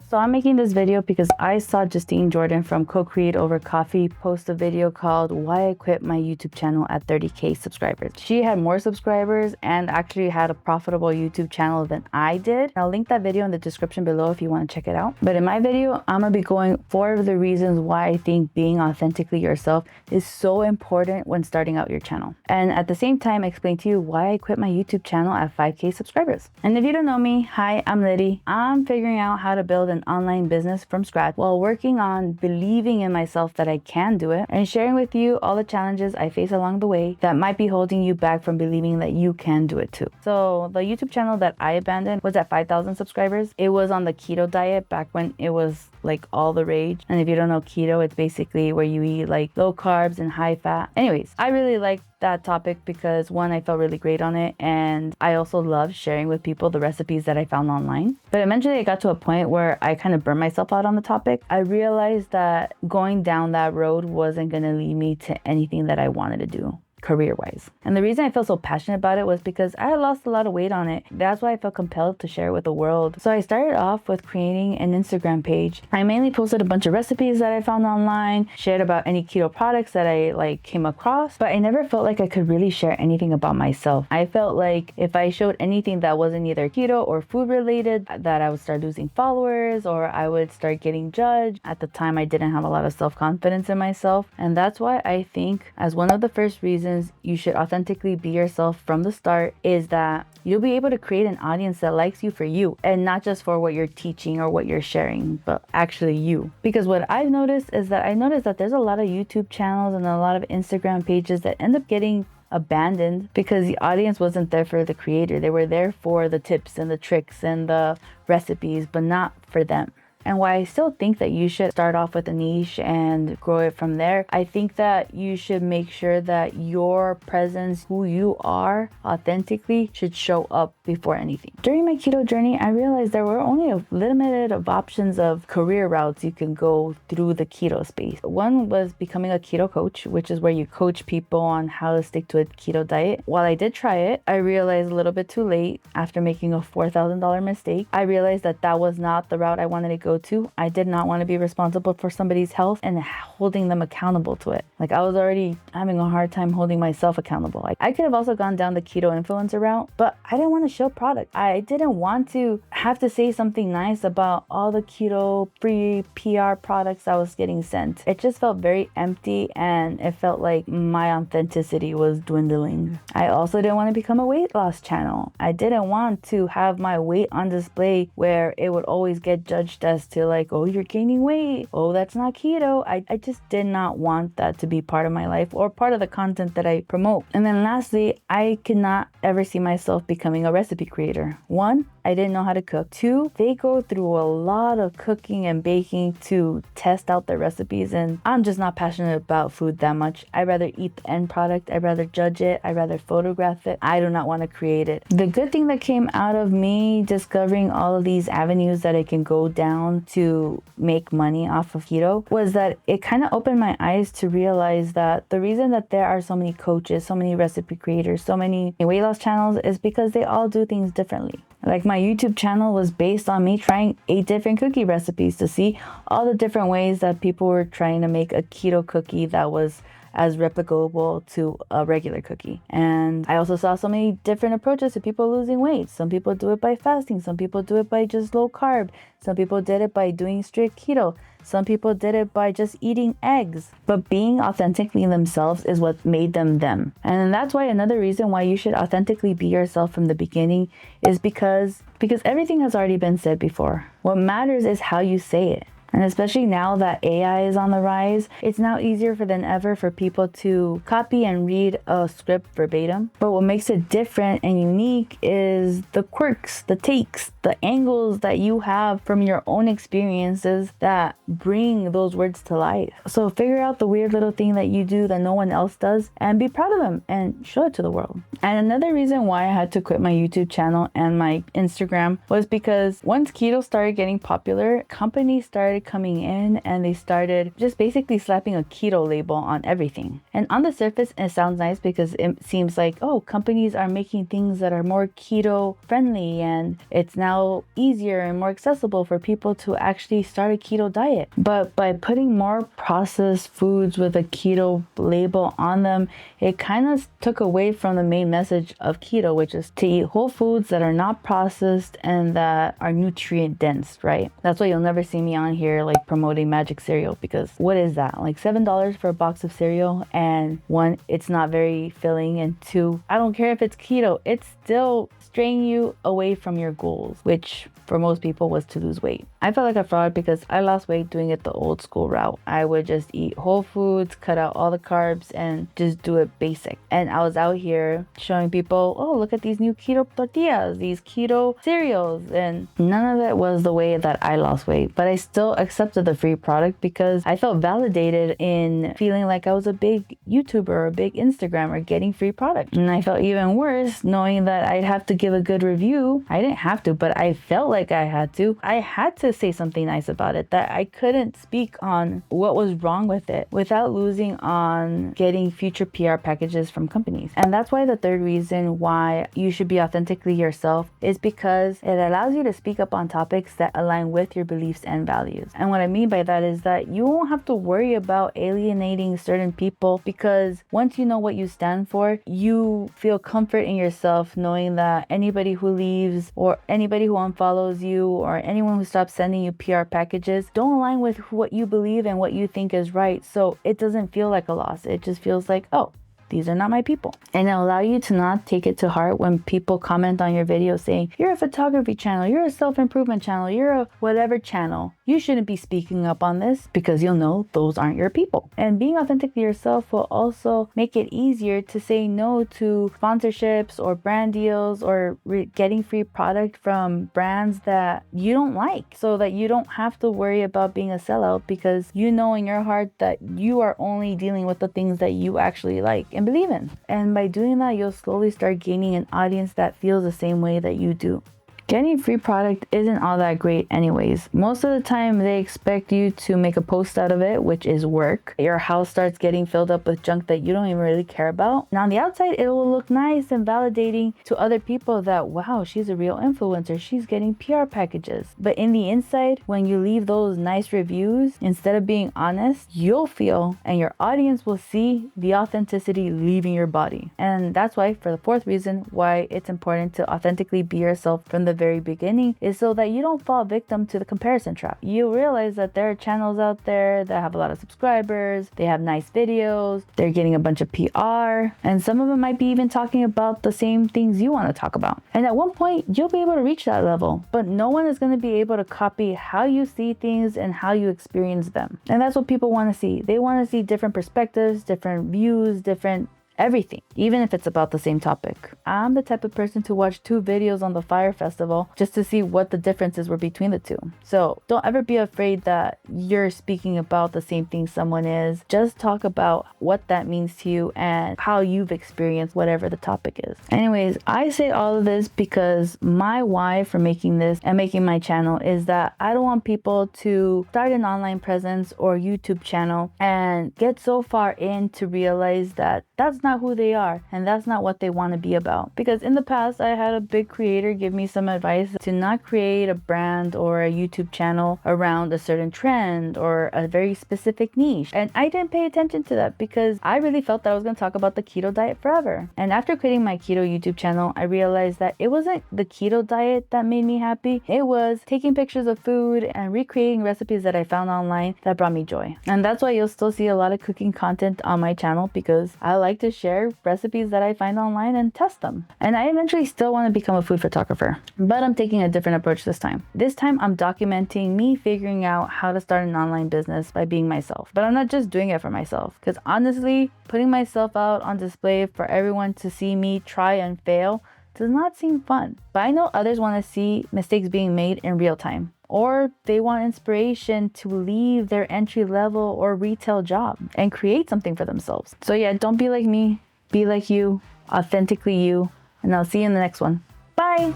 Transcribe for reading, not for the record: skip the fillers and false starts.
So I'm making this video because I saw Justine Jordan from Co-Create Over Coffee post a video called Why I Quit My YouTube Channel at 30K Subscribers. She had more subscribers and actually had a profitable YouTube channel than I did. I'll link that video in the description below if you want to check it out. But in my video, I'm gonna be going 4 of the reasons why I think being authentically yourself is so important when starting out your channel. And at the same time, explain to you why I quit my YouTube channel at 5K subscribers. And if you don't know me, hi, I'm Liddy. I'm figuring out how to build an online business from scratch while working on believing in myself that I can do it and sharing with you all the challenges I face along the way that might be holding you back from believing that you can do it too. So the YouTube channel that I abandoned was at 5,000 subscribers. It was on the keto diet back when it was like all the rage. And if you don't know keto, it's basically where you eat like low carbs and high fat. Anyways, I really liked that topic because one, I felt really great on it, and I also love sharing with people the recipes that I found online. But eventually I got to a point where I kind of burned myself out on the topic. I realized that going down that road wasn't going to lead me to anything that I wanted to do career-wise. And the reason I felt so passionate about it was because I had lost a lot of weight on it. That's why I felt compelled to share it with the world. So I started off with creating an Instagram page. I mainly posted a bunch of recipes that I found online, shared about any keto products that I came across, but I never felt like I could really share anything about myself. I felt like if I showed anything that wasn't either keto or food related, that I would start losing followers or I would start getting judged. At the time, I didn't have a lot of self-confidence in myself. And that's why I think as one of the first reasons you should authentically be yourself from the start is that you'll be able to create an audience that likes you for you and not just for what you're teaching or what you're sharing, but actually you. Because what I've noticed is that there's a lot of YouTube channels and a lot of Instagram pages that end up getting abandoned because the audience wasn't there for the creator. They were there for the tips and the tricks and the recipes, but not for them. And why I still think that you should start off with a niche and grow it from there, I think that you should make sure that your presence, who you are authentically, should show up before anything. During my keto journey, I realized there were only a limited of options of career routes you can go through the keto space. One was becoming a keto coach, which is where you coach people on how to stick to a keto diet. While I did try it, I realized a little bit too late after making a $4,000 mistake. I realized that that was not the route I wanted to go to. I did not want to be responsible for somebody's health and holding them accountable to it. Like I was already having a hard time holding myself accountable. I could have also gone down the keto influencer route, but I didn't want to show product. I didn't want to have to say something nice about all the keto free PR products I was getting sent. It just felt very empty and it felt like my authenticity was dwindling. I also didn't want to become a weight loss channel. I didn't want to have my weight on display where it would always get judged as to like, oh, you're gaining weight. Oh, that's not keto. I just did not want that to be part of my life or part of the content that I promote. And then lastly, I could not ever see myself becoming a recipe creator. 1, I didn't know how to cook. 2, they go through a lot of cooking and baking to test out their recipes, and I'm just not passionate about food that much. I'd rather eat the end product. I'd rather judge it. I'd rather photograph it. I do not want to create it. The good thing that came out of me discovering all of these avenues that I can go down to make money off of keto was that it kind of opened my eyes to realize that the reason that there are so many coaches, so many recipe creators, so many weight loss channels is because they all do things differently. Like my YouTube channel was based on me trying 8 different cookie recipes to see all the different ways that people were trying to make a keto cookie that was as replicable to a regular cookie. And I also saw so many different approaches to people losing weight. Some people do it by fasting. Some people do it by just low carb. Some people did it by doing strict keto. Some people did it by just eating eggs. But being authentically themselves is what made them them. And that's why another reason why you should authentically be yourself from the beginning is because everything has already been said before. What matters is how you say it. And especially now that AI is on the rise, it's now easier than ever for people to copy and read a script verbatim. But what makes it different and unique is the quirks, the takes, the angles that you have from your own experiences that bring those words to life. So figure out the weird little thing that you do that no one else does and be proud of them and show it to the world. And another reason why I had to quit my YouTube channel and my Instagram was because once keto started getting popular, companies started started coming in and they started just basically slapping a keto label on everything. And on the surface, it sounds nice because it seems like, oh, companies are making things that are more keto friendly and it's now easier and more accessible for people to actually start a keto diet. But by putting more processed foods with a keto label on them, it kind of took away from the main message of keto, which is to eat whole foods that are not processed and that are nutrient dense, right? That's why you'll never see me on here like promoting magic cereal, because what is that? Like $7 for a box of cereal, and one, it's not very filling, and two, I don't care if it's keto, it's still straying you away from your goals, which for most people was to lose weight. I felt like a fraud because I lost weight doing it the old school route. I would just eat whole foods, cut out all the carbs, and just do it basic. And I was out here showing people, oh, look at these new keto tortillas, these keto cereals, and none of it was the way that I lost weight. But I still accepted the free product because I felt validated in feeling like I was a big YouTuber or a big Instagrammer getting free product. And I felt even worse knowing that I'd have to give a good review. I didn't have to, but I felt like I had to. I had to say something nice about it, that I couldn't speak on what was wrong with it without losing on getting future PR packages from companies. And that's why the third reason why you should be authentically yourself is because it allows you to speak up on topics that align with your beliefs and values. And what I mean by that is that you won't have to worry about alienating certain people, because once you know what you stand for, you feel comfort in yourself knowing that anybody who leaves or anybody who unfollows you or anyone who stops sending you PR packages don't align with what you believe and what you think is right. So it doesn't feel like a loss. It just feels like, oh, these are not my people. And it'll allow you to not take it to heart when people comment on your video saying, you're a photography channel, you're a self-improvement channel, you're a whatever channel. You shouldn't be speaking up on this, because you'll know those aren't your people. And being authentic to yourself will also make it easier to say no to sponsorships or brand deals or getting free product from brands that you don't like, so that you don't have to worry about being a sellout, because you know in your heart that you are only dealing with the things that you actually like and believe in. And by doing that, you'll slowly start gaining an audience that feels the same way that you do. Getting free product isn't all that great anyways. Most of the time they expect you to make a post out of it, which is work. Your house starts getting filled up with junk that you don't even really care about. And on the outside, it will look nice and validating to other people that, wow, she's a real influencer, she's getting PR packages. But in the inside, when you leave those nice reviews, instead of being honest, you'll feel and your audience will see the authenticity leaving your body. And that's why, for the fourth reason why it's important to authentically be yourself from the very beginning, is so that you don't fall victim to the comparison trap. You realize that there are channels out there that have a lot of subscribers, they have nice videos, they're getting a bunch of PR, and some of them might be even talking about the same things you want to talk about. And at one point, you'll be able to reach that level, but no one is going to be able to copy how you see things and how you experience them. And that's what people want to see. They want to see different perspectives, different views, different everything, even if it's about the same topic. I'm the type of person to watch 2 videos on the Fire Festival just to see what the differences were between the two. So don't ever be afraid that you're speaking about the same thing someone is. Just talk about what that means to you and how you've experienced whatever the topic is. Anyways, I say all of this because my why for making this and making my channel is that I don't want people to start an online presence or YouTube channel and get so far in to realize that that's not who they are and that's not what they want to be about. Because in the past, I had a big creator give me some advice to not create a brand or a YouTube channel around a certain trend or a very specific niche. And I didn't pay attention to that because I really felt that I was going to talk about the keto diet forever. And after creating my keto YouTube channel, I realized that it wasn't the keto diet that made me happy. It was taking pictures of food and recreating recipes that I found online that brought me joy. And that's why you'll still see a lot of cooking content on my channel, because I like to share recipes that I find online and test them. And I eventually still want to become a food photographer, but I'm taking a different approach this time. This time I'm documenting me figuring out how to start an online business by being myself. But I'm not just doing it for myself, because honestly, putting myself out on display for everyone to see me try and fail does not seem fun. But I know others want to see mistakes being made in real time, or they want inspiration to leave their entry level or retail job and create something for themselves. So yeah, don't be like me, be like you, authentically you, and I'll see you in the next one. Bye!